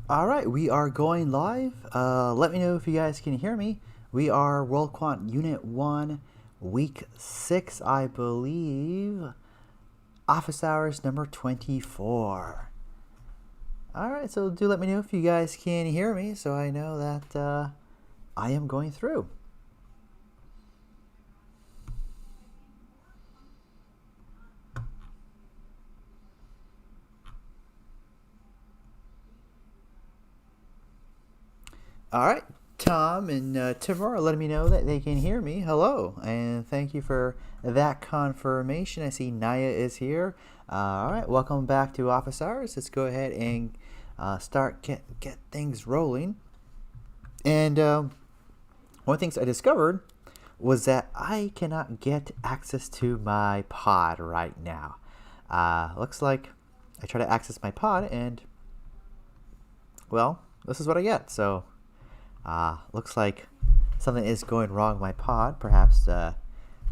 All right, we are going live. Let me know if you guys can hear me. We are World Quant Unit 1, Week 6, I believe. Office hours number 24. All right, so do let me know if you guys can hear me so I know that I am going through. All right, Tom and Timur are letting me know that they can hear me. Hello, and thank you for that confirmation. I see Naya is here. All right, welcome back to Office Hours. Let's go ahead and start get things rolling. And one of the things I discovered was that I cannot get access to my pod right now. Looks like I try to access my pod and, well, this is what I get. So looks like something is going wrong with my pod. Perhaps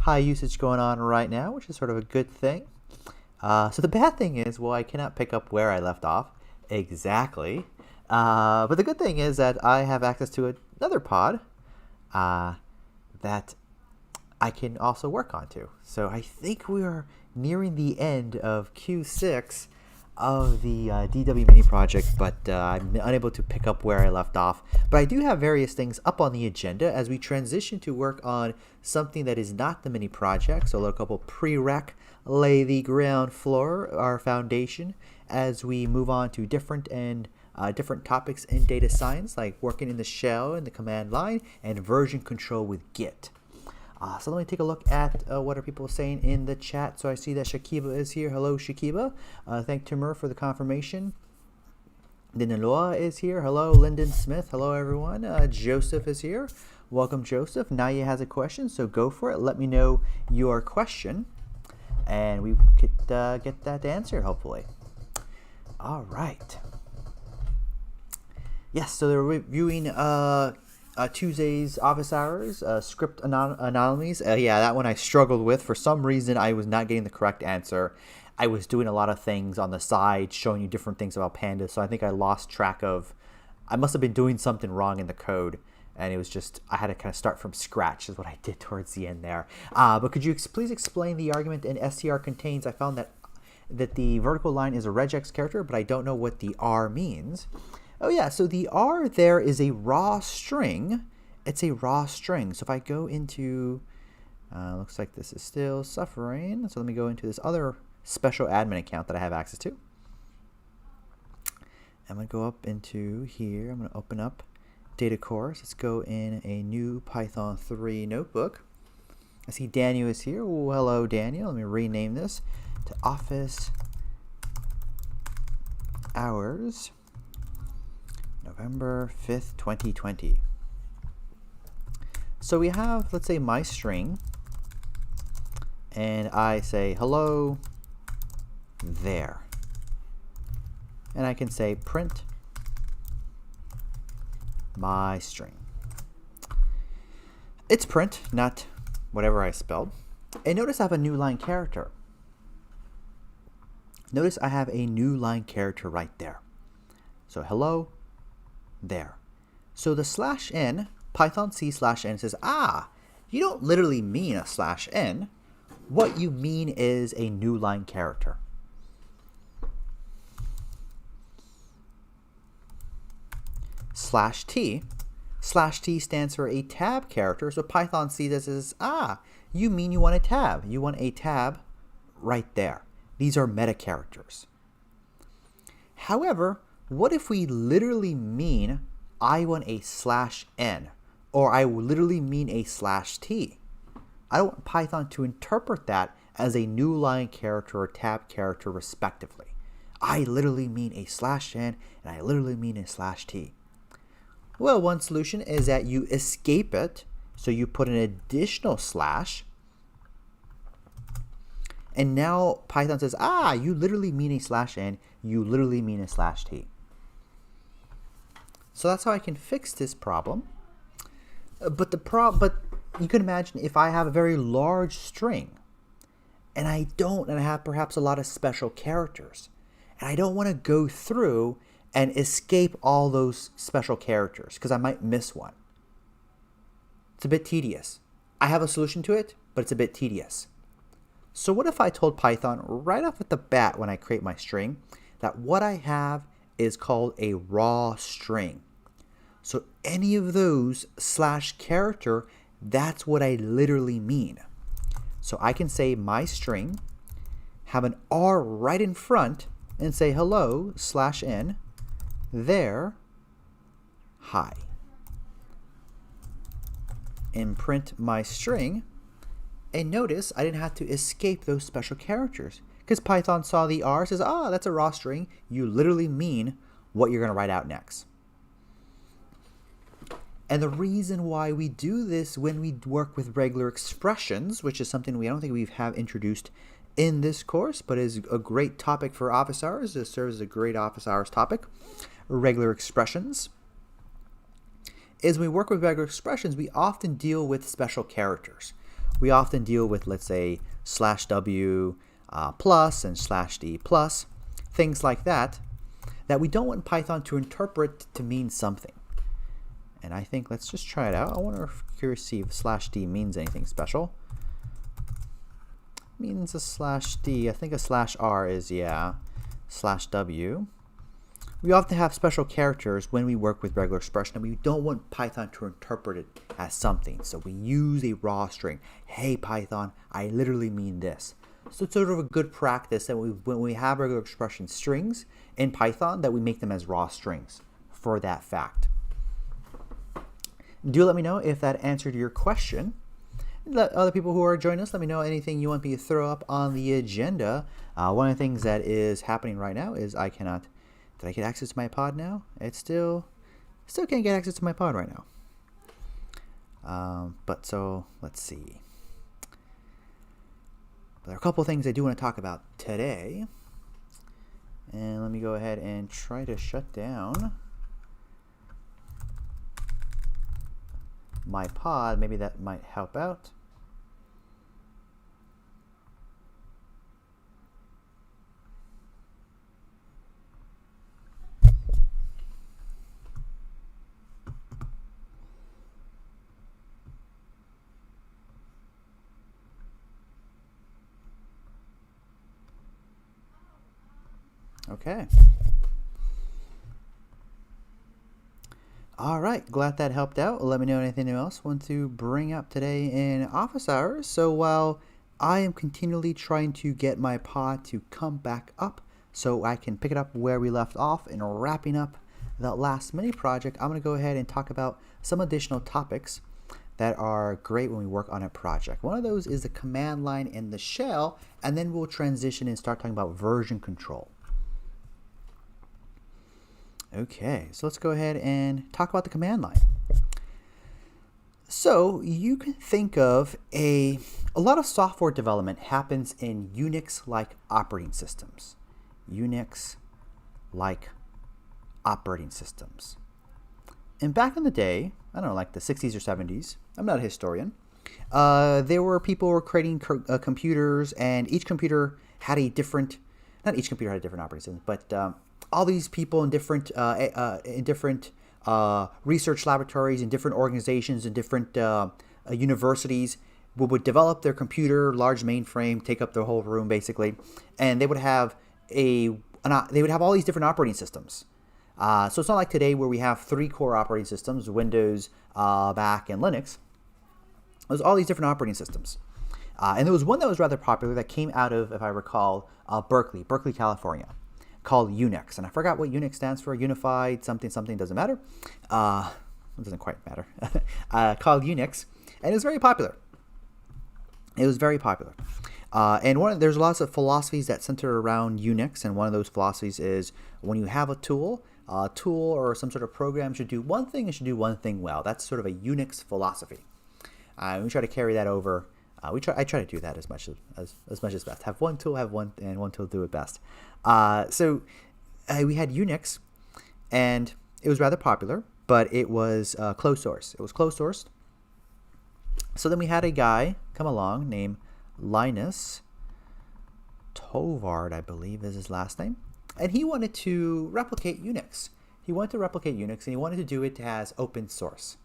high usage going on right now, which is sort of a good thing. So the bad thing is, well, I cannot pick up where I left off exactly. But the good thing is that I have access to another pod that I can also work onto. So I think we are nearing the end of Q6 of the DW mini project, but I'm unable to pick up where I left off. But I do have various things up on the agenda as we transition to work on something that is not the mini project. So a couple prereq, lay the ground floor, our foundation, as we move on to different topics in data science, like working in the shell and the command line and version control with Git. So let me take a look at what are people saying in the chat. So I see that Shakiba is here. Hello, Shakiba. Thank Timur for the confirmation. Dinaloa is here. Hello, Lyndon Smith. Hello, everyone. Joseph is here. Welcome, Joseph. Naya has a question, so go for it. Let me know your question, and we could get that answered, hopefully. All right. Yes, so they're reviewing Tuesday's office hours, script anomalies. Yeah, that one I struggled with. For some reason, I was not getting the correct answer. I was doing a lot of things on the side, showing you different things about pandas, so I think I lost track of, I must have been doing something wrong in the code, and it was just, I had to kind of start from scratch is what I did towards the end there. But could you please explain the argument in str contains? I found that the vertical line is a regex character, but I don't know what the R means. Oh yeah, so the R there is a raw string. It's a raw string. So if I go into, looks like this is still suffering. So let me go into this other special admin account that I have access to. I'm going to go up into here. I'm going to open up data cores. Let's go in a new Python 3 notebook. I see Daniel is here. Oh, hello, Daniel. Let me rename this to Office Hours. November 5th, 2020. So we have, let's say, my string, and I say, hello there. And I can say print my string. It's print, not whatever I spelled. And notice I have a new line character. Notice I have a new line character right there. So hello there. So the /n, Python C/n says, you don't literally mean a /n. What you mean is a new line character. /t stands for a tab character. So Python sees this as, you mean you want a tab. You want a tab right there. These are meta characters. However, what if we literally mean I want a /n, or I literally mean a /t? I don't want Python to interpret that as a new line character or tab character respectively. I literally mean a /n, and I literally mean a /t. Well, one solution is that you escape it, so you put an additional slash, and now Python says, you literally mean a /n, you literally mean a /t. So that's how I can fix this problem. But you can imagine if I have a very large string, and I have perhaps a lot of special characters, and I don't want to go through and escape all those special characters because I might miss one. It's a bit tedious. I have a solution to it, but it's a bit tedious. So what if I told Python right off at the bat when I create my string that what I have is called a raw string. So any of those /character, that's what I literally mean. So I can say my string, have an R right in front, and say hello /n, there, hi. And print my string, and notice I didn't have to escape those special characters because Python saw the R, says, that's a raw string. You literally mean what you're going to write out next. And the reason why we do this when we work with regular expressions, which is something I don't think we have introduced in this course, but is a great topic for office hours. This serves as a great office hours topic. Regular expressions. Is when we work with regular expressions, we often deal with special characters. We often deal with, let's say, /w plus and /d plus, things like that we don't want Python to interpret to mean something. And I think let's just try it out. I wonder if curious to see if /d means anything special. Means a /d. I think a /r is, yeah, /w. We often have special characters when we work with regular expression, and we don't want Python to interpret it as something. So we use a raw string. Hey, Python, I literally mean this. So it's sort of a good practice that when we have regular expression strings in Python, that we make them as raw strings for that fact. Do let me know if that answered your question. Let other people who are joining us, let me know anything you want me to throw up on the agenda. One of the things that is happening right now is I cannot. Did I get access to my pod now? It's still can't get access to my pod right now. But so let's see. There are a couple of things I do want to talk about today. And let me go ahead and try to shut down my pod. Maybe that might help out. Okay. All right, glad that helped out. Let me know anything else you want to bring up today in office hours. So while I am continually trying to get my pod to come back up so I can pick it up where we left off and wrapping up the last mini project, I'm going to go ahead and talk about some additional topics that are great when we work on a project. One of those is the command line and the shell, and then we'll transition and start talking about version control. Okay, so let's go ahead and talk about the command line. So you can think of a lot of software development happens in Unix-like operating systems. Unix-like operating systems. And back in the day, I don't know, like the 60s or 70s, I'm not a historian, there were people who were creating computers, and each computer had a different, not each computer had a different operating system, but all these people in different research laboratories, in different organizations, in different universities would develop their computer, large mainframe, take up the whole room basically, and they would have all these different operating systems. So it's not like today where we have 3 core operating systems: Windows, Mac, and Linux. There's all these different operating systems. And there was one that was rather popular that came out of, if I recall, Berkeley, California, called Unix. And I forgot what Unix stands for. Unified something, doesn't matter. It doesn't quite matter. Called Unix. And it was very popular. And there's lots of philosophies that center around Unix. And one of those philosophies is when you have a tool or some sort of program should do one thing, it should do one thing well. That's sort of a Unix philosophy. We try to carry that over. I try to do that as much as best. Have one tool, and one tool do it best. So we had Unix, and it was rather popular, but it was closed source. It was closed sourced. So then we had a guy come along named Linus Torvald, I believe is his last name. And he wanted to replicate Unix. He wanted to replicate Unix, and he wanted to do it as open source.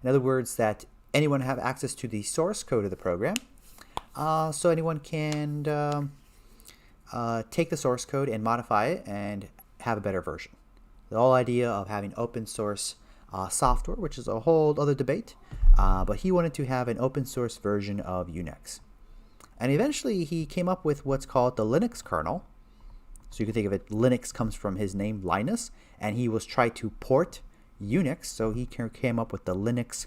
In other words, that anyone have access to the source code of the program, so anyone can take the source code and modify it and have a better version. The whole idea of having open source software, which is a whole other debate, but he wanted to have an open source version of Unix. And eventually he came up with what's called the Linux kernel. So you can think of it, Linux comes from his name, Linus, and he was trying to port Unix, so he came up with the Linux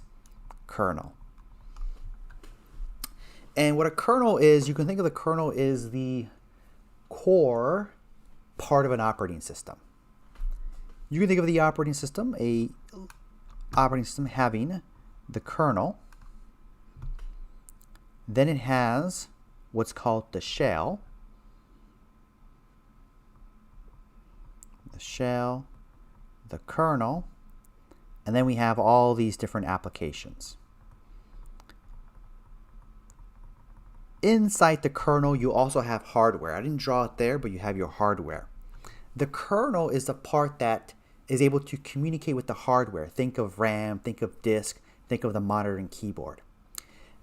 kernel. And what a kernel is, you can think of the kernel as the core part of an operating system. You can think of the operating system, having the kernel. Then it has what's called the shell. The shell, the kernel, and then we have all these different applications. Inside the kernel, you also have hardware. I didn't draw it there, but you have your hardware. The kernel is the part that is able to communicate with the hardware. Think of RAM, think of disk, think of the monitor and keyboard.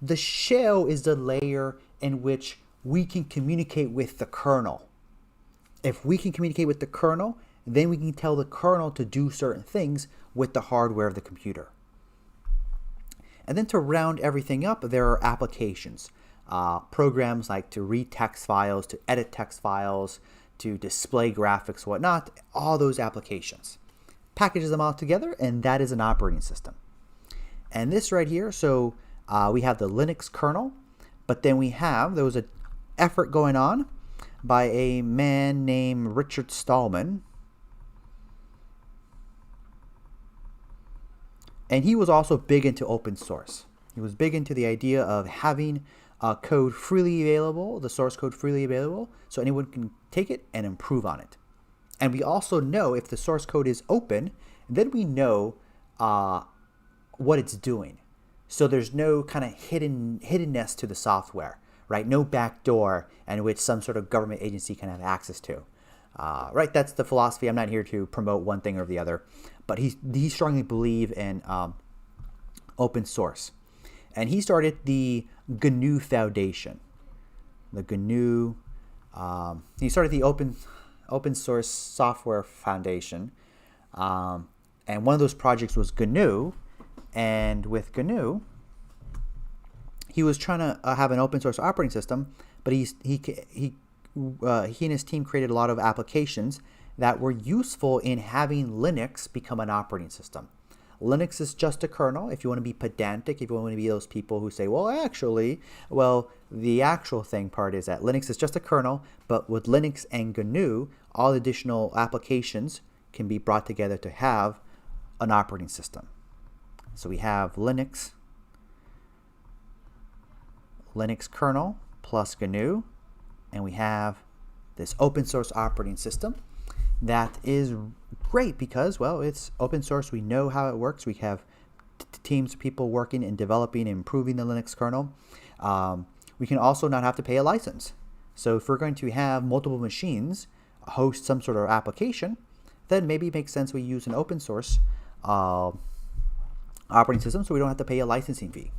The shell is the layer in which we can communicate with the kernel. If we can communicate with the kernel, then we can tell the kernel to do certain things with the hardware of the computer. And then to round everything up, there are applications. Programs like to read text files, to edit text files, to display graphics, whatnot, all those applications. Packages them all together, and that is an operating system. And this right here, so we have the Linux kernel, but then there was an effort going on by a man named Richard Stallman. And he was also big into open source. He was big into the idea of having code freely available, the source code freely available, so anyone can take it and improve on it. And we also know if the source code is open, then we know what it's doing. So there's no kind of hiddenness to the software, right? No backdoor in which some sort of government agency can have access to. Right, that's the philosophy. I'm not here to promote one thing or the other, but he strongly believes in open source. And he started the GNU Foundation. The GNU, he started the Open Source Software Foundation. And one of those projects was GNU. And with GNU, he was trying to have an open source operating system, but he and his team created a lot of applications that were useful in having Linux become an operating system. Linux is just a kernel. If you want to be pedantic, if you want to be those people who say, the actual thing part is that Linux is just a kernel, but with Linux and GNU, all additional applications can be brought together to have an operating system. So we have Linux kernel plus GNU, and we have this open source operating system that is great because, it's open source. We know how it works. We have teams of people working and developing and improving the Linux kernel. We can also not have to pay a license. So if we're going to have multiple machines host some sort of application, then maybe it makes sense we use an open source operating system so we don't have to pay a licensing fee.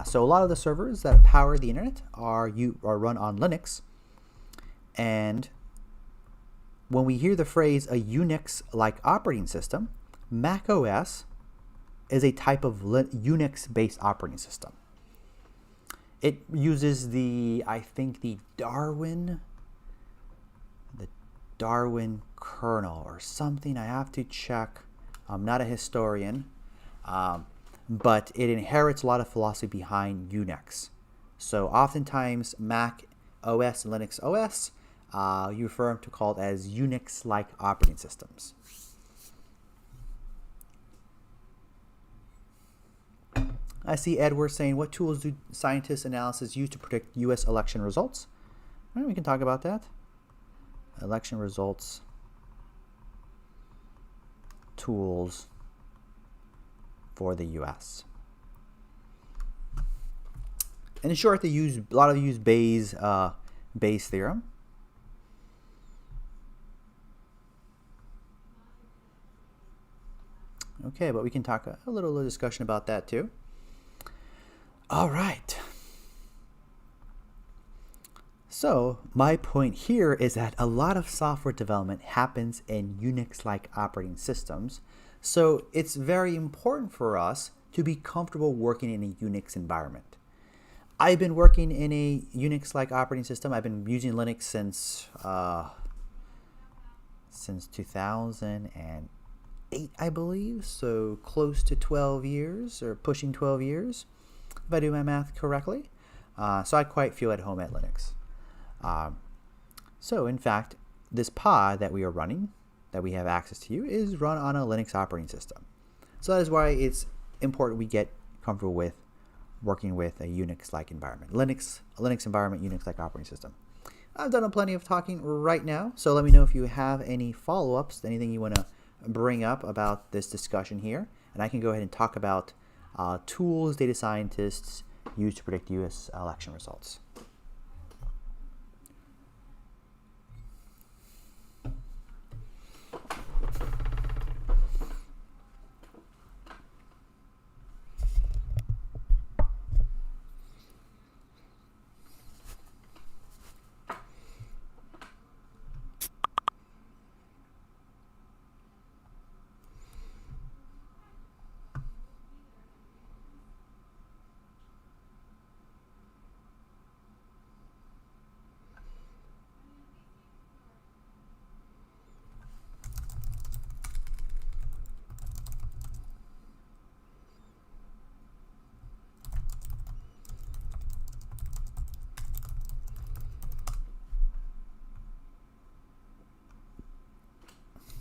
So a lot of the servers that power the internet are run on Linux. And when we hear the phrase a Unix-like operating system, Mac OS is a type of Unix-based operating system. It uses the Darwin kernel or something. I have to check. I'm not a historian. But it inherits a lot of philosophy behind Unix. So oftentimes Mac OS and Linux OS, you refer them to called as Unix-like operating systems. I see Edward saying, what tools do scientists analysis use to predict U.S. election results? Well, we can talk about that. Election results, tools for the U.S. And in short, a lot of use Bayes' theorem. Okay, but we can talk a little discussion about that too. All right. So my point here is that a lot of software development happens in Unix-like operating systems. So it's very important for us to be comfortable working in a Unix environment. I've been working in a Unix-like operating system. I've been using Linux since 2008, I believe. So close to 12 years or pushing 12 years, if I do my math correctly. So I quite feel at home at Linux. So in fact, this pod that we are running, that we have access to, is run on a Linux operating system. So that is why it's important we get comfortable with working with a Unix-like environment. A Linux environment, Unix-like operating system. I've done plenty of talking right now, so let me know if you have any follow-ups, anything you want to bring up about this discussion here, and I can go ahead and talk about tools data scientists use to predict U.S. election results.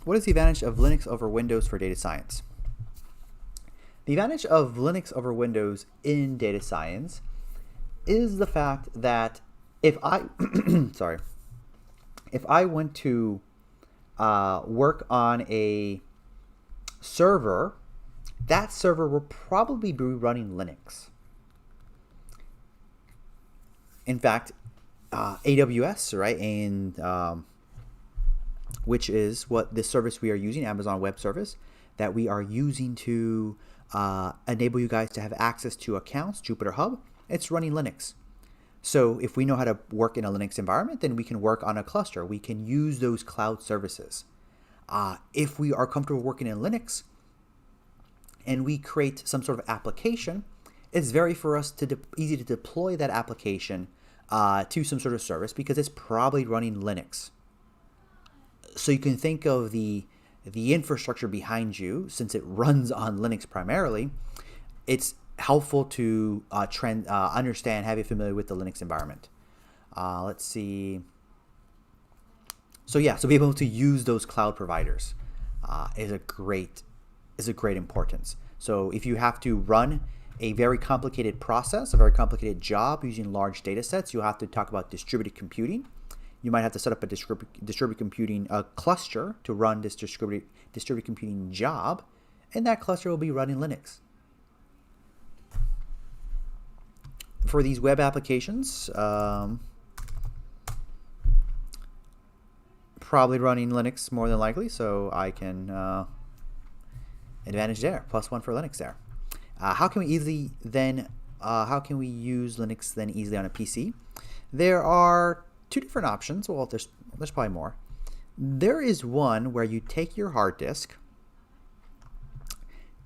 What is the advantage of Linux over Windows for data science? The advantage of Linux over Windows in data science is the fact that if I if I went to work on a server, that server will probably be running Linux. In fact, AWS, right, and which is what the service we are using, Amazon Web Service, that we are using to enable you guys to have access to accounts, Jupyter Hub, it's running Linux. So if we know how to work in a Linux environment, then we can work on a cluster. We can use those cloud services. If we are comfortable working in Linux and we create some sort of application, it's very for us to easy to deploy that application to some sort of service because it's probably running Linux. So you can think of the infrastructure behind you, since it runs on Linux primarily. It's helpful to understand, have you familiar with the Linux environment. Let's see. So yeah, so be able to use those cloud providers is a great importance. So if you have to run a very complicated process, a very complicated job using large data sets, you have to talk about distributed computing. You might have to set up a distributed computing cluster to run this distributed computing job, and that cluster will be running Linux. For these web applications, probably running Linux more than likely, so I can advantage there, +1 for Linux there. How can we use Linux then easily on a PC? There are two different options. Well, there's probably more. There is one where you take your hard disk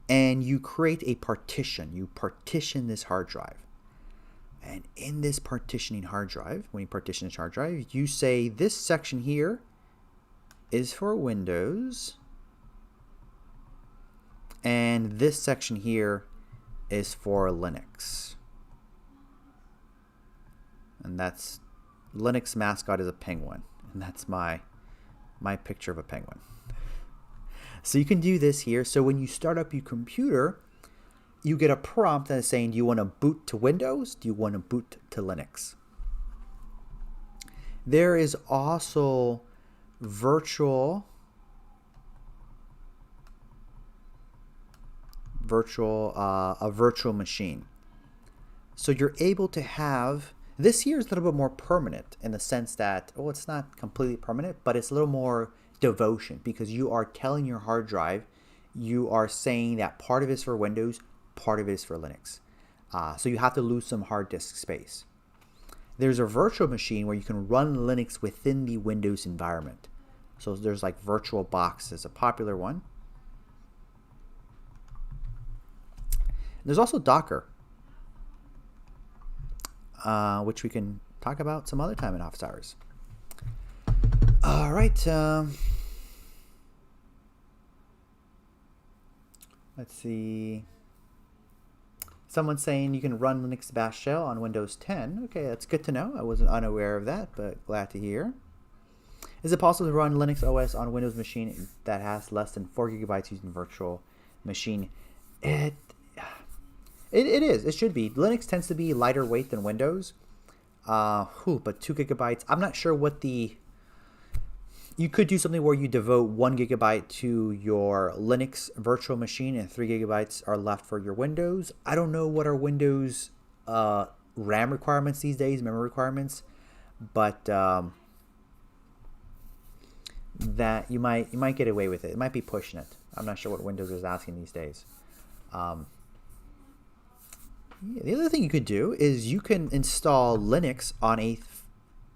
and you create a partition. You partition this hard drive. And in this partitioning hard drive, when you partition this hard drive, you say this section here is for Windows and this section here is for Linux. And that's Linux mascot is a penguin, and that's my picture of a penguin. So you can do this here. So when you start up your computer, you get a prompt that is saying, do you want to boot to Windows? Do you want to boot to Linux? There is also a virtual machine. So you're able to have, this here is a little bit more permanent in the sense that, oh, it's not completely permanent, but it's a little more devotion because you are telling your hard drive you are saying that part of it is for Windows, part of it is for Linux. So you have to lose some hard disk space. There's a virtual machine where you can run Linux within the Windows environment. So there's like VirtualBox is a popular one. There's also Docker, which we can talk about some other time in office hours. All right. Let's see. Someone's saying you can run Linux Bash Shell on Windows 10. Okay, that's good to know. I wasn't unaware of that, but glad to hear. Is it possible to run Linux OS on Windows machine that has less than 4 gigabytes using virtual machine? It is. It should be. Linux tends to be lighter weight than Windows. But 2 gigabytes. I'm not sure what the... You could do something where you devote 1 gigabyte to your Linux virtual machine and 3 gigabytes are left for your Windows. I don't know what are Windows RAM requirements these days, memory requirements, but that you might get away with it. It might be pushing it. I'm not sure what Windows is asking these days. The other thing you could do is you can install Linux on a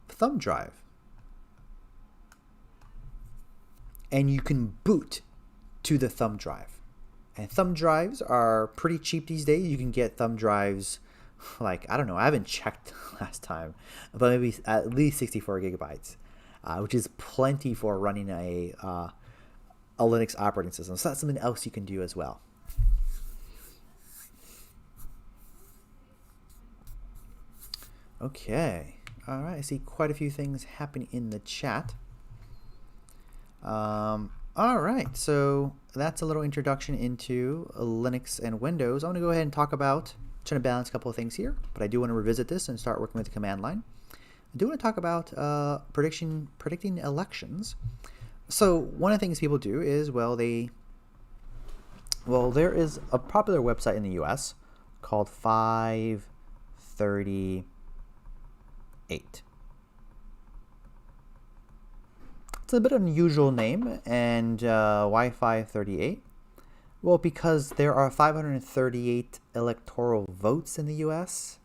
thumb drive. And you can boot to the thumb drive. And thumb drives are pretty cheap these days. You can get thumb drives like, I don't know, I haven't checked last time, but maybe at least 64 gigabytes, which is plenty for running a Linux operating system. So that's something else you can do as well. Okay. All right. I see quite a few things happening in the chat. All right, so that's a little introduction into Linux and Windows. I want to go ahead and talk about, trying to balance a couple of things here, but I do want to revisit this and start working with the command line. I do want to talk about predicting elections. So one of the things people do is, there is a popular website in the US called 538. It's a bit unusual name, and why 538? Well, because there are 538 electoral votes in the U.S.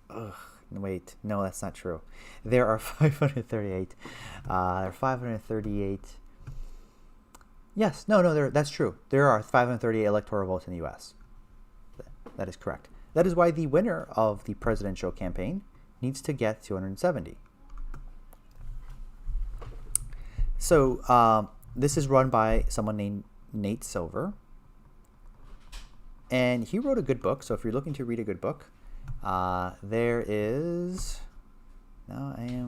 Wait, no, that's not true. There are 538. There are 538. Yes, no, that's true. There are 538 electoral votes in the U.S. That is correct. That is why the winner of the presidential campaign needs to get 270. So this is run by someone named Nate Silver, and he wrote a good book. So if you're looking to read a good book, there is. He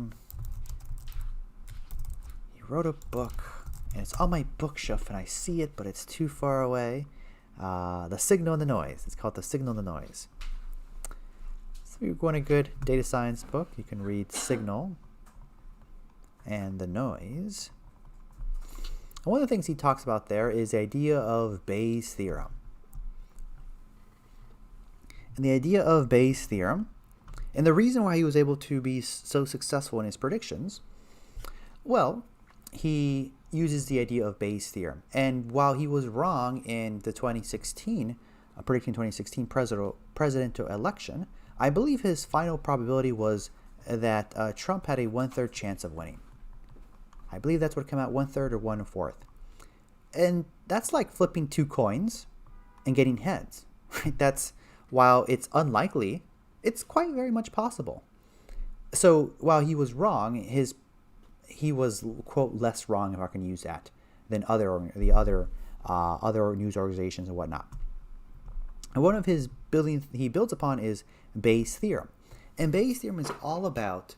wrote a book, and it's on my bookshelf, and I see it, but it's too far away. The Signal and the Noise. It's called The Signal and the Noise. So if you want a good data science book, you can read Signal and the Noise. And one of the things he talks about there is the idea of Bayes' theorem. And the idea of Bayes' theorem, and the reason why he was able to be so successful in his predictions, well, he uses the idea of Bayes' theorem. And while he was wrong in the 2016, predicting 2016 presidential election, I believe his final probability was that Trump had a 1/3 chance of winning. I believe that's what came out, 1/3 or 1/4. And that's like flipping 2 coins and getting heads. Right? That's, while it's unlikely, it's quite very much possible. So while he was wrong, he was, quote, less wrong, if I can use that, than other news organizations and whatnot. And one of his he builds upon is Bayes' theorem. And Bayes' theorem is all about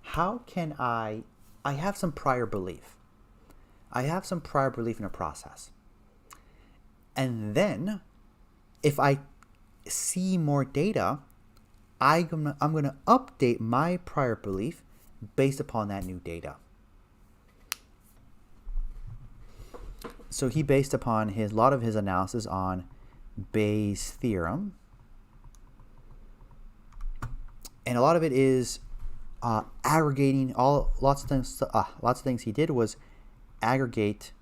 how can I have some prior belief. I have some prior belief in a process. And then, if I see more data, I'm going to update my prior belief based upon that new data. So he based upon a lot of his analysis on Bayes' theorem. And a lot of it is aggregating lots of things he did was aggregate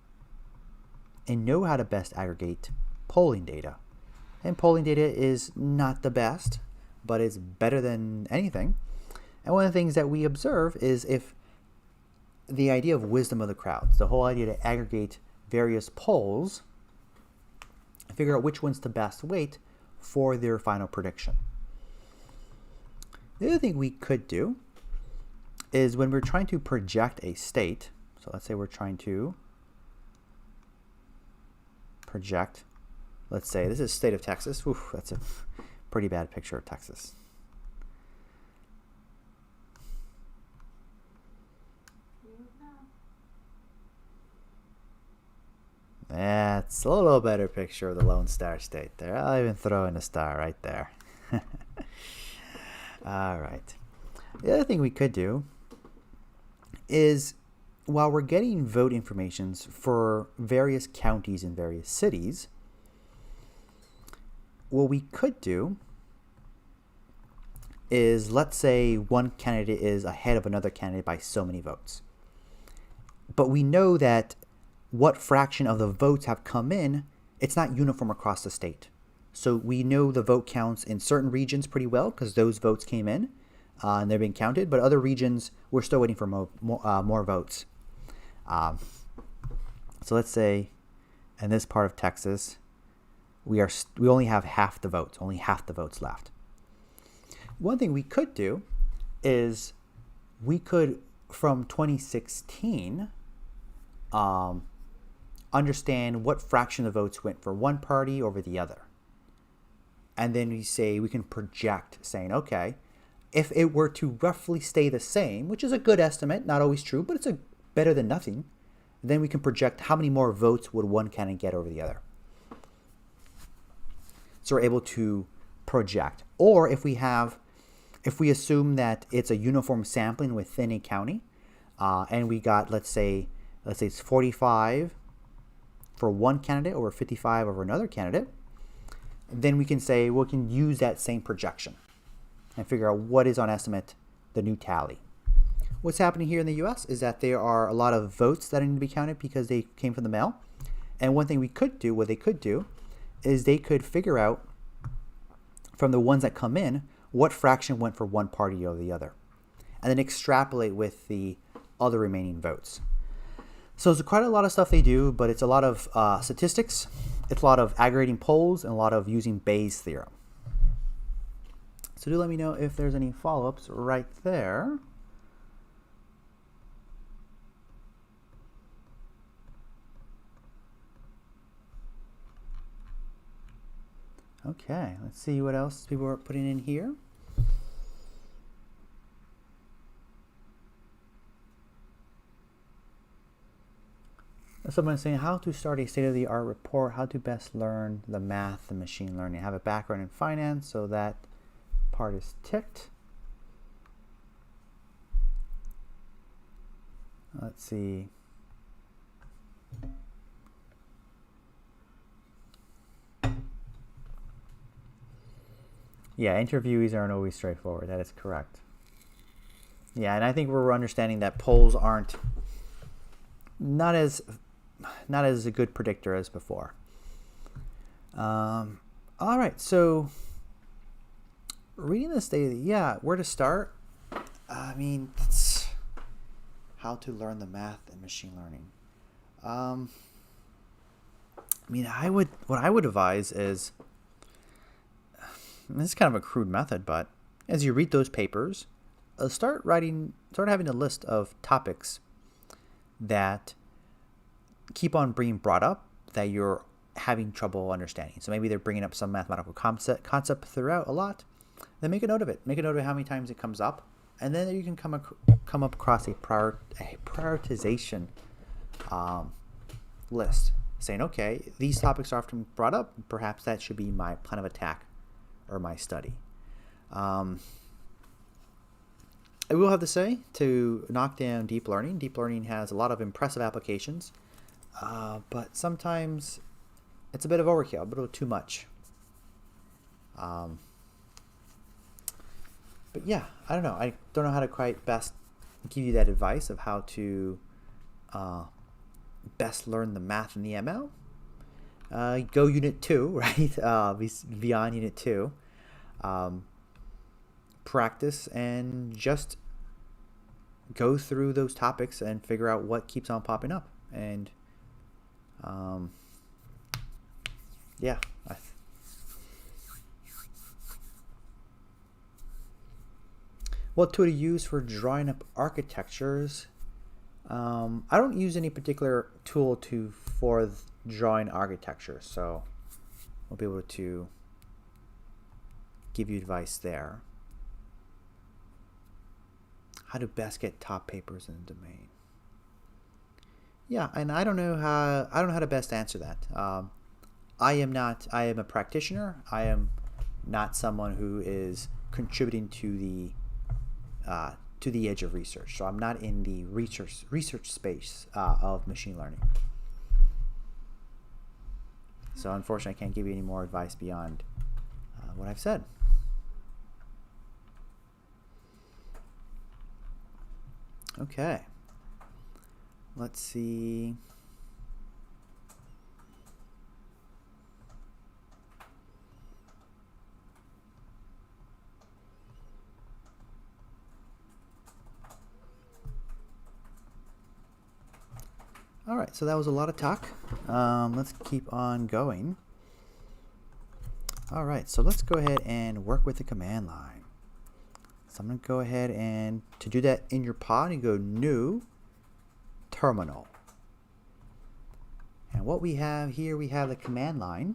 and know how to best aggregate polling data. And polling data is not the best, but it's better than anything. And one of the things that we observe is if the idea of wisdom of the crowds, the whole idea to aggregate various polls, figure out which one's the best weight for their final prediction. The other thing we could do is when we're trying to project a state, so let's say we're trying to project, let's say this is state of Texas. Oof, that's a pretty bad picture of Texas. That's a little better picture of the Lone Star State there. I'll even throw in a star right there. All right. The other thing we could do is while we're getting vote informations for various counties and various cities, what we could do is, let's say one candidate is ahead of another candidate by so many votes. But we know that what fraction of the votes have come in, it's not uniform across the state. So we know the vote counts in certain regions pretty well because those votes came in and they're being counted. But other regions, we're still waiting for more votes. So let's say in this part of Texas, we only have half the votes, only half the votes left. One thing we could do is we could, from 2016, understand what fraction of the votes went for one party over the other. And then we can project saying, okay, if it were to roughly stay the same, which is a good estimate, not always true, but it's better than nothing, then we can project how many more votes would one candidate get over the other. So we're able to project. Or if we assume that it's a uniform sampling within a county, and we got, let's say it's 45 for one candidate over 55 over another candidate, then we can say, we can use that same projection and figure out what is on estimate the new tally. What's happening here in the US is that there are a lot of votes that need to be counted because they came from the mail. And one thing they could do is they could figure out from the ones that come in what fraction went for one party or the other, and then extrapolate with the other remaining votes. So it's quite a lot of stuff they do, but it's a lot of statistics, it's a lot of aggregating polls, and a lot of using Bayes' theorem. So do let me know if there's any follow-ups right there. Okay, let's see what else people are putting in here. Someone's saying how to start a state-of-the-art report, how to best learn the math and machine learning. I have a background in finance, so that part is ticked. Let's see. Yeah, interviewees aren't always straightforward. That is correct. Yeah, and I think we're understanding that polls aren't not as a good predictor as before. All right, so reading this data, where to start? I mean, it's how to learn the math and machine learning. What I would advise is, this is kind of a crude method, but as you read those papers, start having a list of topics that keep on being brought up that you're having trouble understanding. So maybe they're bringing up some mathematical concept throughout a lot. Then make a note of it. Make a note of how many times it comes up, and then you can come up across a prioritization list, saying, okay, these topics are often brought up. Perhaps that should be my plan of attack or my study. I will have to say, to knock down deep learning has a lot of impressive applications, but sometimes it's a bit of overkill, a bit of too much. But yeah, I don't know. I don't know how to quite best give you that advice of how to best learn the math and the ML. go Unit 2, right? Beyond Unit 2. Practice and just go through those topics and figure out what keeps on popping up. And yeah. What tool to use for drawing up architectures? I don't use any particular tool for drawing architecture, so I'll be able to give you advice there. How to best get top papers in the domain? Yeah, and I don't know how to best answer that. I am a practitioner. I am not someone who is contributing to the edge of research. So I'm not in the research space of machine learning. So unfortunately, I can't give you any more advice beyond what I've said. Okay. Let's see. All right, so that was a lot of talk. Let's keep on going. All right, so let's go ahead and work with the command line. So I'm going to go ahead and to do that in your pod, you go New Terminal. And what we have here, we have the command line.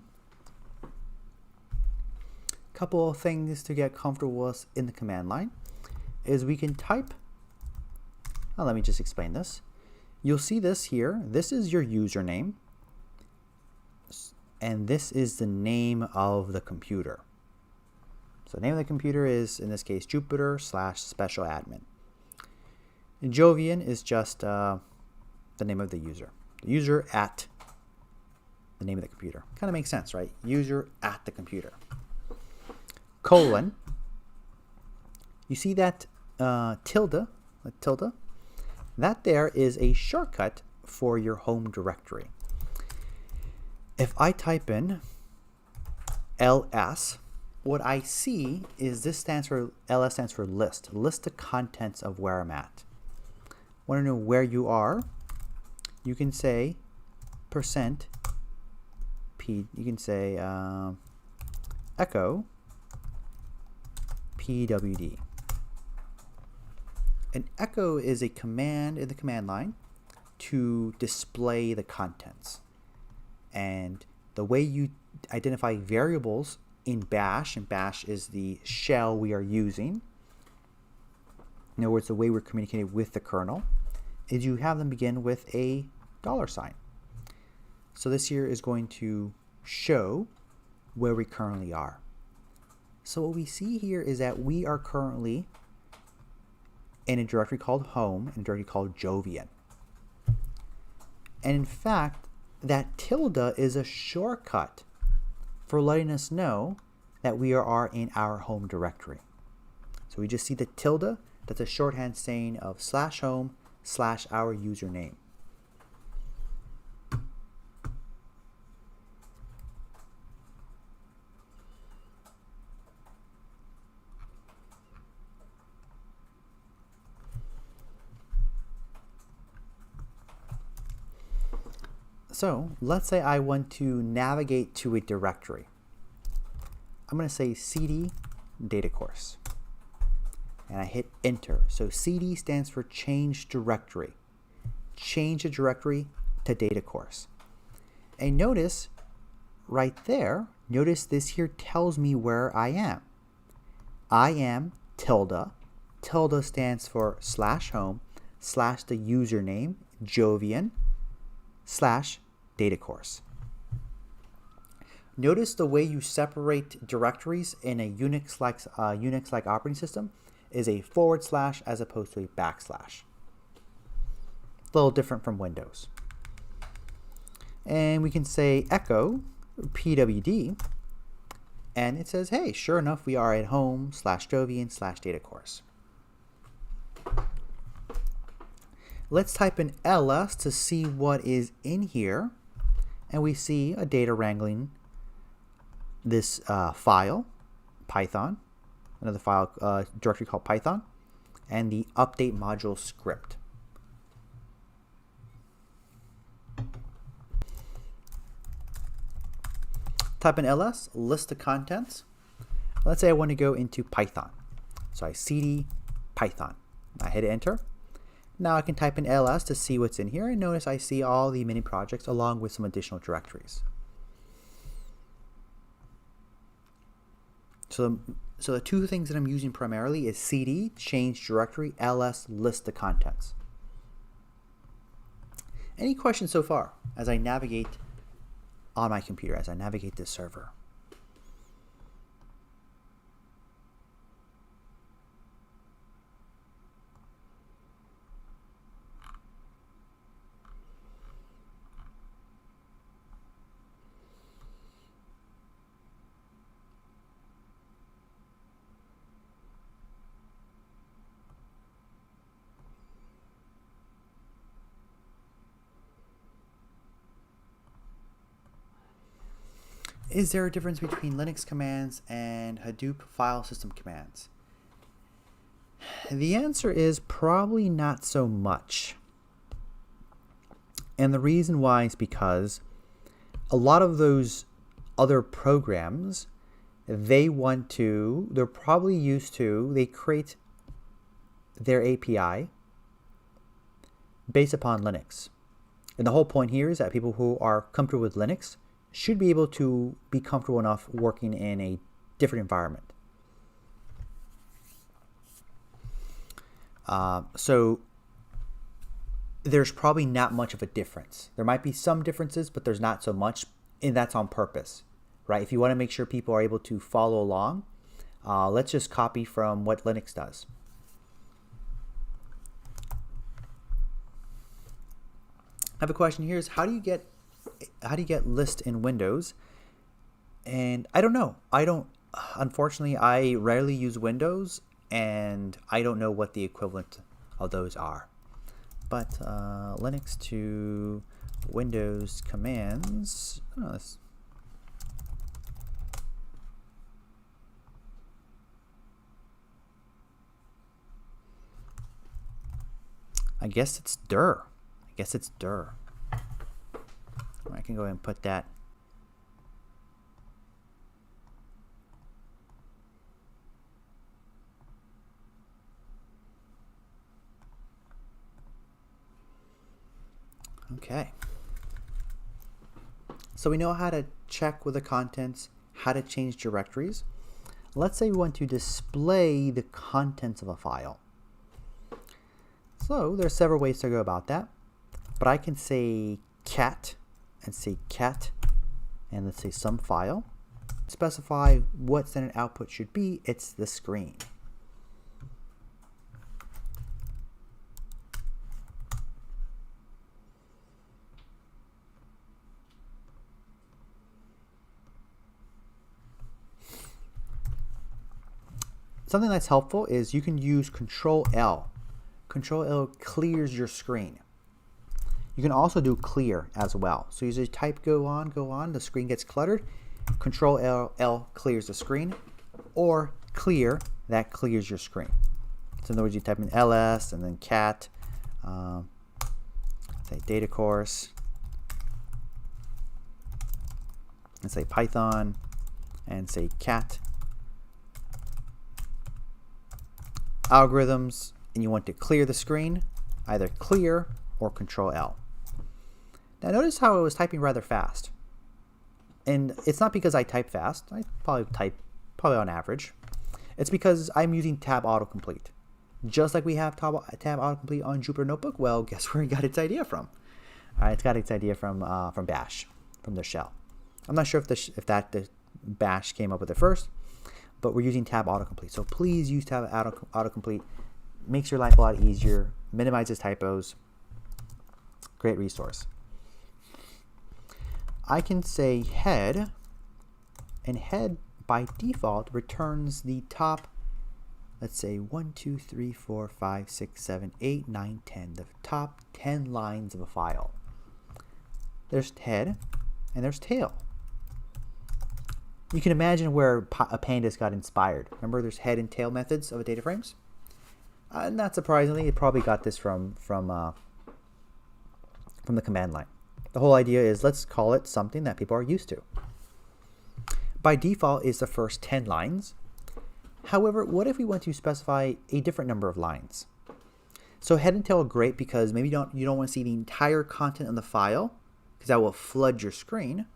A couple of things to get comfortable with in the command line is we can type. Let me just explain this. You'll see this here. This is your username. And this is the name of the computer. So the name of the computer is, in this case, Jupyter/special admin. And Jovian is just the name of the user. The user at the name of the computer. Kind of makes sense, right? User at the computer. Colon. You see that tilde? That there is a shortcut for your home directory. If I type in ls, what I see is ls stands for list. List the contents of where I'm at. Want to know where you are? You can say %p. You can say echo pwd. An echo is a command in the command line to display the contents. And the way you identify variables in bash, and bash is the shell we are using, in other words, the way we're communicating with the kernel, is you have them begin with a $sign. So this here is going to show where we currently are. So what we see here is that we are currently in a directory called home and a directory called Jovian. And in fact, that tilde is a shortcut for letting us know that we are in our home directory. So we just see the tilde, that's a shorthand saying of /home/our username. So let's say I want to navigate to a directory. I'm going to say cd data course. And I hit enter. So cd stands for change directory. Change the directory to data course. And notice right there, notice this here tells me where I am. I am tilde. Tilde stands for /home/ the username Jovian /data course. Notice the way you separate directories in a Unix-like operating system is a / as opposed to a \. It's a little different from Windows. And we can say echo pwd, and it says, hey, sure enough, we are at home /Jovian /data course. Let's type in ls to see what is in here. and we see a data wrangling this file, Python, another file directory called Python, and the update module script. Type in ls, list of contents. Let's say I want to go into Python. So I cd Python. I hit enter. Now I can type in ls to see what's in here, and notice I see all the mini projects along with some additional directories. So the two things that I'm using primarily is cd, change directory, ls, list the contents. Any questions so far as I navigate on my computer, as I navigate this server? Is there a difference between Linux commands and Hadoop file system commands? The answer is probably not so much. And the reason why is because a lot of those other programs, they're probably used to, they create their API based upon Linux. And the whole point here is that people who are comfortable with Linux should be able to be comfortable enough working in a different environment. So there's probably not much of a difference. There might be some differences, but there's not so much, and that's on purpose, right? If you want to make sure people are able to follow along, let's just copy from what Linux does. I have a question here is how do you get list in Windows? And I don't know. Unfortunately, I rarely use Windows, and I don't know what the equivalent of those are. But Linux to Windows commands. I guess it's dir. I can go ahead and put that. Okay. So we know how to check with the contents, how to change directories. Let's say we want to display the contents of a file. So there are several ways to go about that, but I can say cat and say cat, and let's say some file. Specify what standard output should be. It's the screen. Something that's helpful is you can use Control L. Control L clears your screen. You can also do clear as well. So you type go on, the screen gets cluttered. Control L clears the screen, or clear, that clears your screen. So in other words, you type in ls and then cat, say data course, and say Python, and say cat algorithms, and you want to clear the screen, either clear or Control L. Now notice how I was typing rather fast. And it's not because I type fast. I probably type on average. It's because I'm using tab autocomplete. Just like we have tab autocomplete on Jupyter Notebook, well, guess where it got its idea from? It's got its idea from Bash, from the shell. I'm not sure if the Bash came up with it first, but we're using tab autocomplete. So please use tab autocomplete. Makes your life a lot easier, minimizes typos. Great resource. I can say head, and head by default returns the top, let's say 1, 2, 3, 4, 5, 6, 7, 8, 9, 10, the top 10 lines of a file. There's head, and there's tail. You can imagine where pandas got inspired. Remember, there's head and tail methods of data frames. Not surprisingly, it probably got this from the command line. The whole idea is let's call it something that people are used to. By default is the first 10 lines. However, what if we want to specify a different number of lines? So head and tail are great because maybe you don't want to see the entire content of the file because that will flood your screen.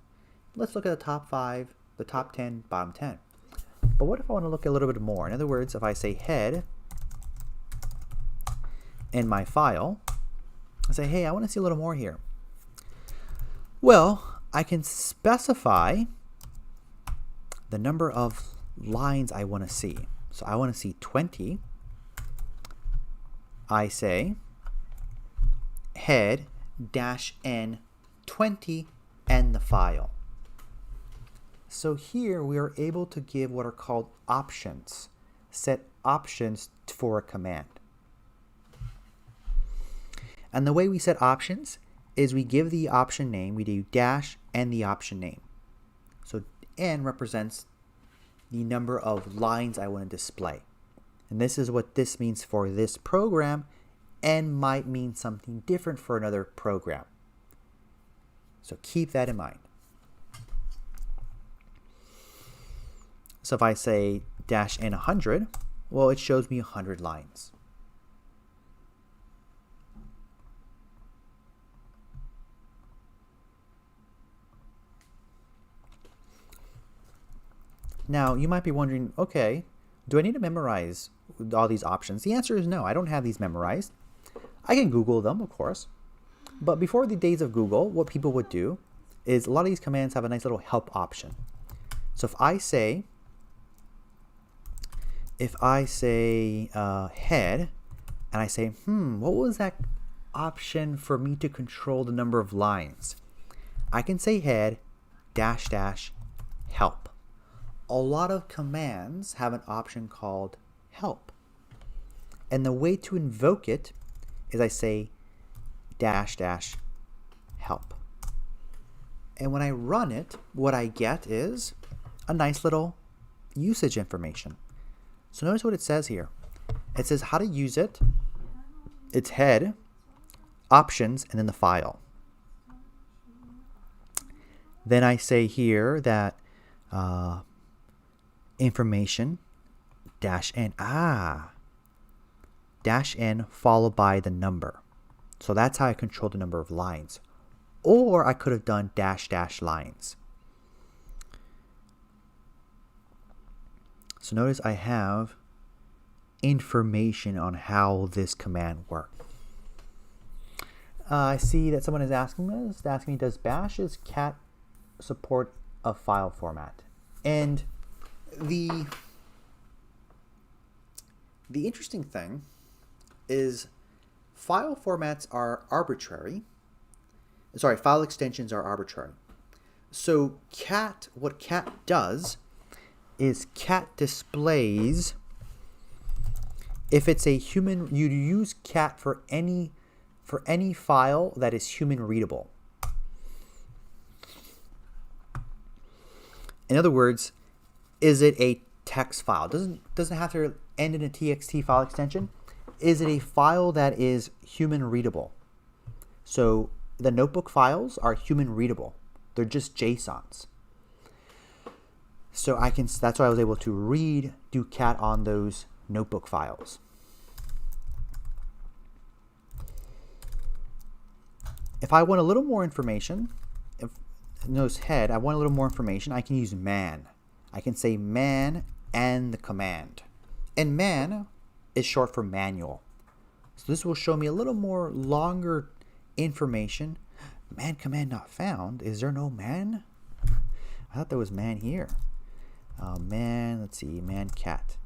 Let's look at the top 5, the top 10, bottom 10. But what if I want to look a little bit more? In other words, if I say head in my file, I say, hey, I want to see a little more here. Well, I can specify the number of lines I want to see. So I want to see 20. I say head -n 20 and the file. So here we are able to give what are called options, set options for a command. And the way we set options is we give the option name, we do dash and the option name. So n represents the number of lines I want to display. And this is what this means for this program. N might mean something different for another program. So keep that in mind. So if I say -n 100, well, it shows me 100 lines. Now, you might be wondering, okay, do I need to memorize all these options? The answer is no, I don't have these memorized. I can Google them, of course. But before the days of Google, what people would do is a lot of these commands have a nice little help option. So if I say head, and I say, what was that option for me to control the number of lines? I can say head -- help. A lot of commands have an option called help. And the way to invoke it is I say -- help. And when I run it, what I get is a nice little usage information. So notice what it says here. It says how to use it. It's head, options, and then the file. Then I say here that information -n. -n followed by the number. So that's how I control the number of lines. Or I could have done -- lines. So notice I have information on how this command works. I see that someone is asking me, does Bash's cat support a file format? And the interesting thing is file formats are arbitrary. Sorry, file extensions are arbitrary. So what cat does is cat displays, if it's a human, you use cat for any file that is human readable. In other words, is it a text file? Doesn't have to end in a txt file extension. Is it a file that is human readable? So the notebook files are human readable. They're just JSONs. So that's why I was able to do cat on those notebook files. If I want a little more information, notice head, I want a little more information, I can use man. I can say man and the command. And man is short for manual. So this will show me a little more longer information. Man command not found. Is there no man? I thought there was man here. Man, let's see, man cat.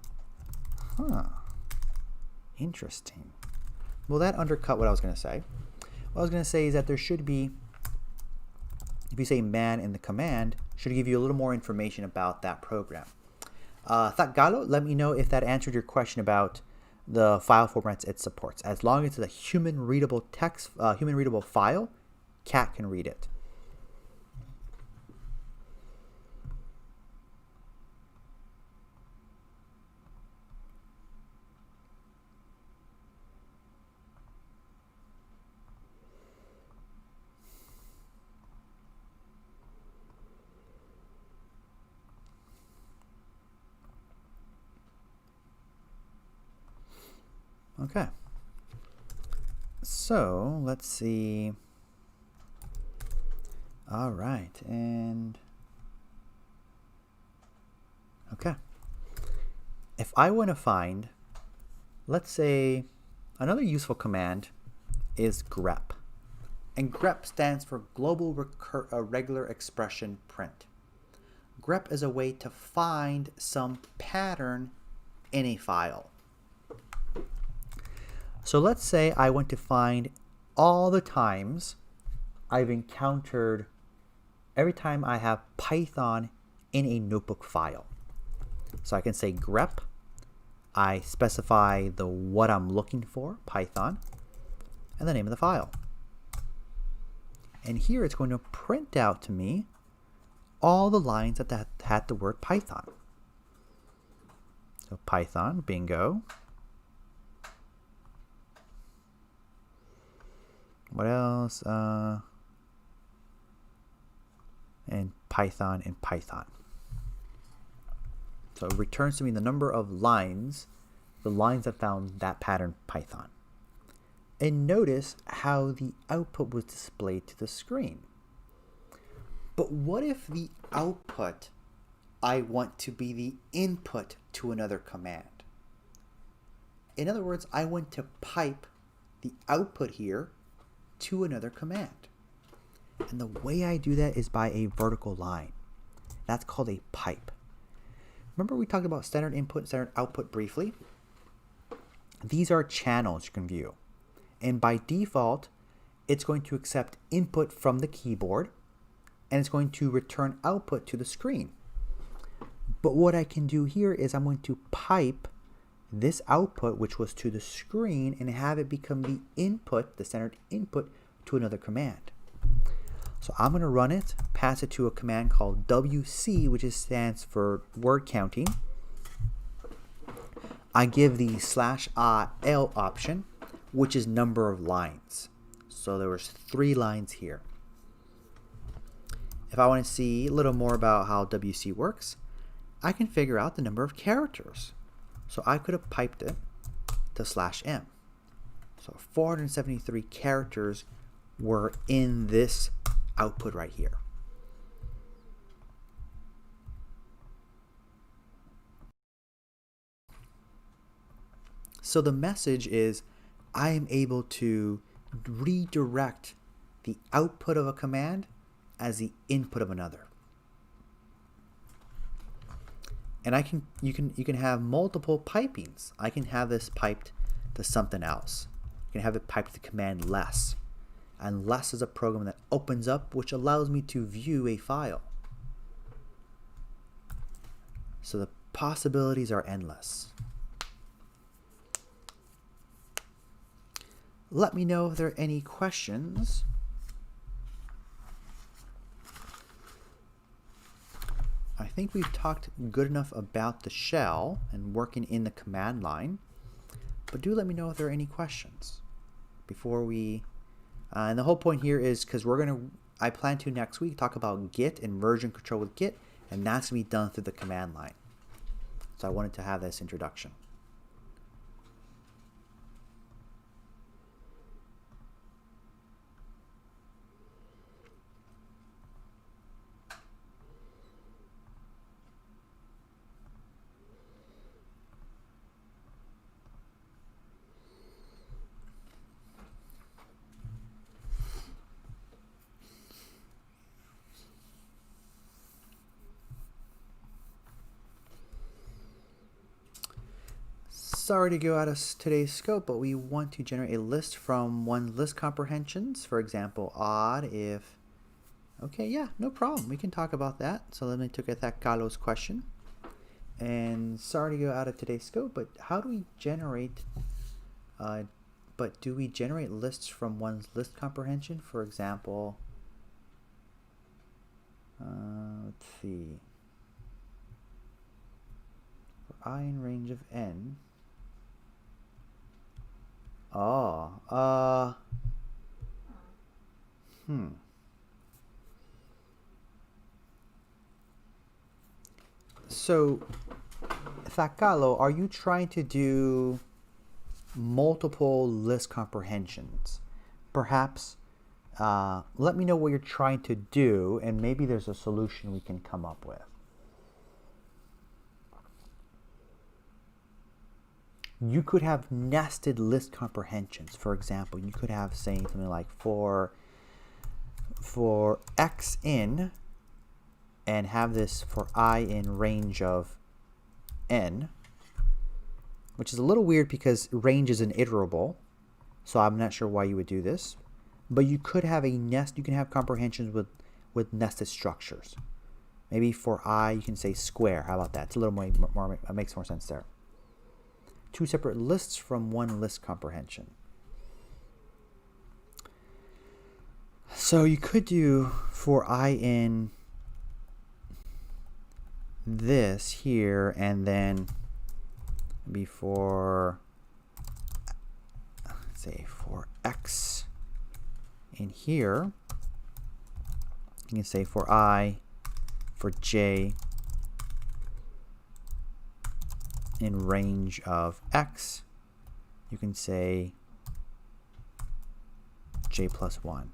Interesting. Well, that undercut what I was going to say. What I was going to say is that there should be, if you say man in the command, should give you a little more information about that program. Galo, let me know if that answered your question about the file formats it supports. As long as it's a human readable text, human readable file, cat can read it. Okay. So let's see. All right, and okay. If I want to find, let's say, another useful command is grep. And grep stands for Global Regular Expression Print. Grep is a way to find some pattern in a file. So let's say I want to find all the times I've encountered every time I have Python in a notebook file. So I can say grep, I specify the what I'm looking for, Python, and the name of the file. And here it's going to print out to me all the lines that had the word Python. So Python, bingo. What else? And Python and Python. So it returns to me the number of lines, the lines that found that pattern Python. And notice how the output was displayed to the screen. But what if the output I want to be the input to another command? In other words, I want to pipe the output here to another command. And the way I do that is by a vertical line. That's called a pipe. Remember we talked about standard input and standard output briefly? These are channels you can view. And by default, it's going to accept input from the keyboard, and it's going to return output to the screen. But what I can do here is I'm going to pipe this output, which was to the screen, and have it become the input, the standard input, to another command. So I'm going to run it, pass it to a command called WC, which stands for word counting. I give the /l option, which is number of lines. So there was 3 lines here. If I want to see a little more about how WC works, I can figure out the number of characters. So I could have piped it to /m. So 473 characters were in this output right here. So the message is I am able to redirect the output of a command as the input of another. And you can have multiple pipings. I can have this piped to something else. You can have it piped to command less. And less is a program that opens up, which allows me to view a file. So the possibilities are endless. Let me know if there are any questions. I think we've talked good enough about the shell and working in the command line, but do let me know if there are any questions before we, and the whole point here is because I plan to next week talk about Git and version control with Git, and that's going to be done through the command line. So I wanted to have this introduction. Sorry to go out of today's scope, but we want to generate a list from one list comprehensions. For example, odd if, okay, yeah, no problem. We can talk about that. So let me look at that Carlos question. And sorry to go out of today's scope, but how do we generate, do we generate lists from one's list comprehension? For example, let's see, for I in range of n, So, Thakalo, are you trying to do multiple list comprehensions. Perhaps let me know what you're trying to do, and maybe there's a solution we can come up with. You could have nested list comprehensions. For example, you could have saying something like for x in, and have this for I in range of n, which is a little weird because range is an iterable, so I'm not sure why you would do this. But you could have a nest. You can have comprehensions with nested structures. Maybe for I, you can say square. How about that? It's a little more makes more sense there. Two separate lists from one list comprehension. So you could do for I in this here, and then before, say, for x in here, you can say for I, for j in range of x, you can say j plus 1.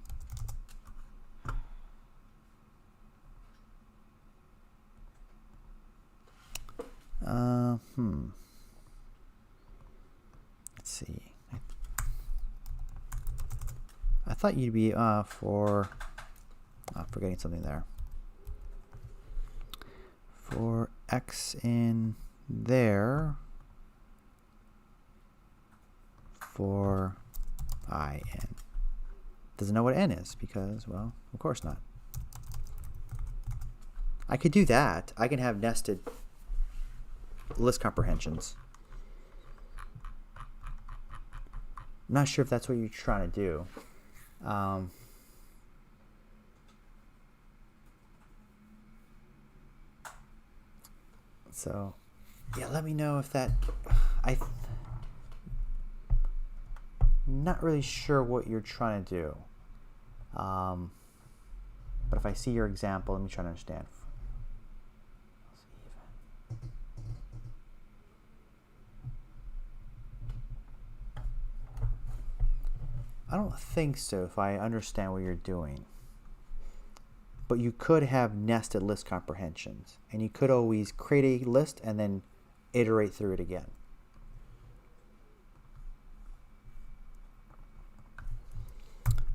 Let's see. I thought you'd be for forgetting something there. For x in there, for I n. Doesn't know what n is because, well, of course not. I could do that. I can have nested list comprehensions. I'm not sure if that's what you're trying to do. So, yeah, let me know if that. I'm not really sure what you're trying to do. But if I see your example, let me try to understand. I don't think so if I understand what you're doing. But you could have nested list comprehensions, and you could always create a list and then iterate through it again.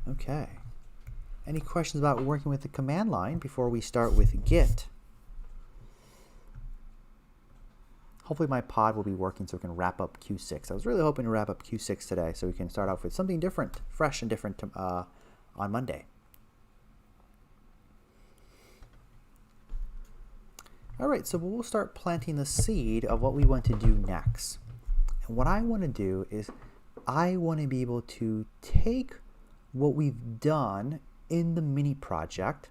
Okay. Any questions about working with the command line before we start with Git? Hopefully my pod will be working so we can wrap up Q6. I was really hoping to wrap up Q6 today so we can start off with something different, fresh and different on Monday. All right, so we'll start planting the seed of what we want to do next. And what I want to do is I want to be able to take what we've done in the mini project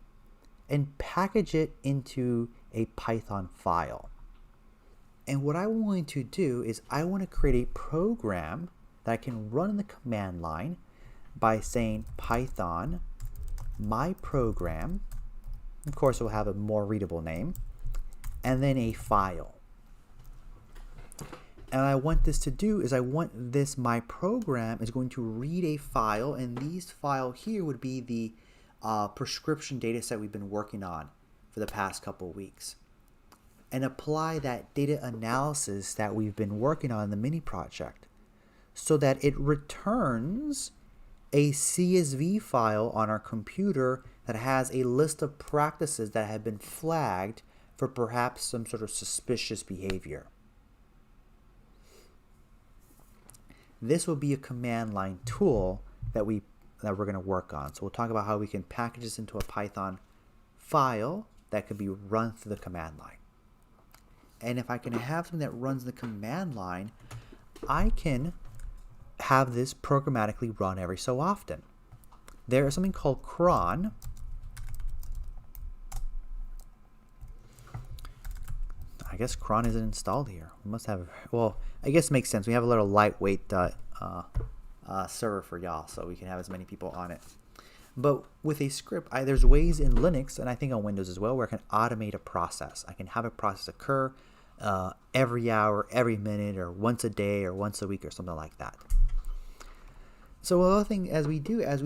and package it into a Python file. And what I want to do is I want to create a program that I can run in the command line by saying Python my program. Of course, it will have a more readable name, and then a file. And I want this to do is I want this my program is going to read a file, and these file here would be the prescription data set we've been working on for the past couple of weeks, and apply that data analysis that we've been working on in the mini project so that it returns a CSV file on our computer that has a list of practices that have been flagged for perhaps some sort of suspicious behavior. This will be a command line tool that we're going to work on. So we'll talk about how we can package this into a Python file that could be run through the command line. And if I can have something that runs the command line, I can have this programmatically run every so often. There is something called cron. I guess cron isn't installed here. We must have, well, I guess it makes sense. We have a little lightweight server for y'all, so we can have as many people on it. But with a script, there's ways in Linux, and I think on Windows as well, where I can automate a process. I can have a process occur. every hour, every minute, or once a day, or once a week, or something like that. So another thing, as we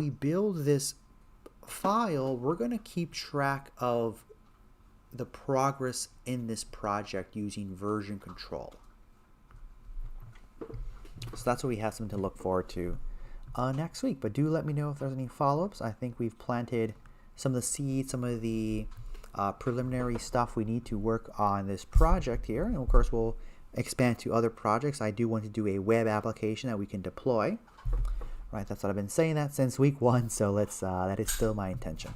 build this file, we're going to keep track of the progress in this project using version control. So that's what we have something to look forward to next week. But do let me know if there's any follow-ups. I think we've planted some of the seeds, some of the preliminary stuff we need to work on this project here. And of course, we'll expand to other projects. I do want to do a web application that we can deploy. Right, that's what I've been saying that since week 1. So let's that is still my intention.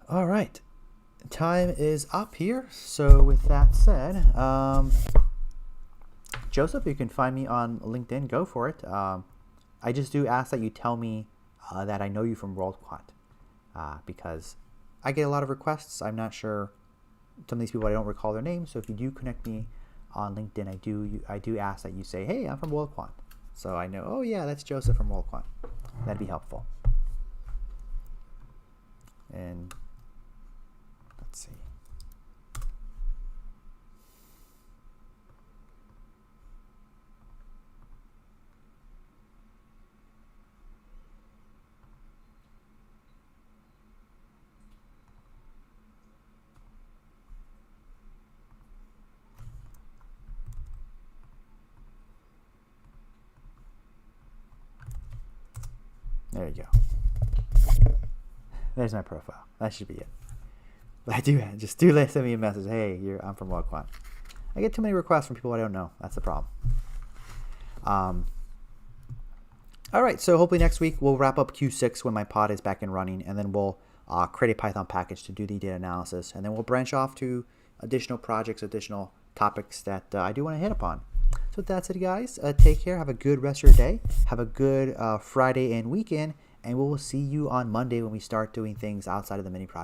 All right, time is up here. So with that said, Joseph, you can find me on LinkedIn. Go for it. I just do ask that you tell me that I know you from WorldQuant, because I get a lot of requests. I'm not sure, some of these people I don't recall their names. So if you do connect me on LinkedIn, I do ask that you say, hey, I'm from WorldQuant. So I know, oh yeah, that's Joseph from WorldQuant. That'd be helpful. And let's see. There you go. There's my profile. That should be it. But I do just send me a message. Hey, I'm from WorldQuant. I get too many requests from people I don't know. That's the problem. All right. So hopefully next week we'll wrap up Q6 when my pod is back and running, and then we'll create a Python package to do the data analysis, and then we'll branch off to additional projects, additional topics that I do want to hit upon. So that's it, guys. Take care. Have a good rest of your day. Have a good Friday and weekend, and we will see you on Monday when we start doing things outside of the mini project.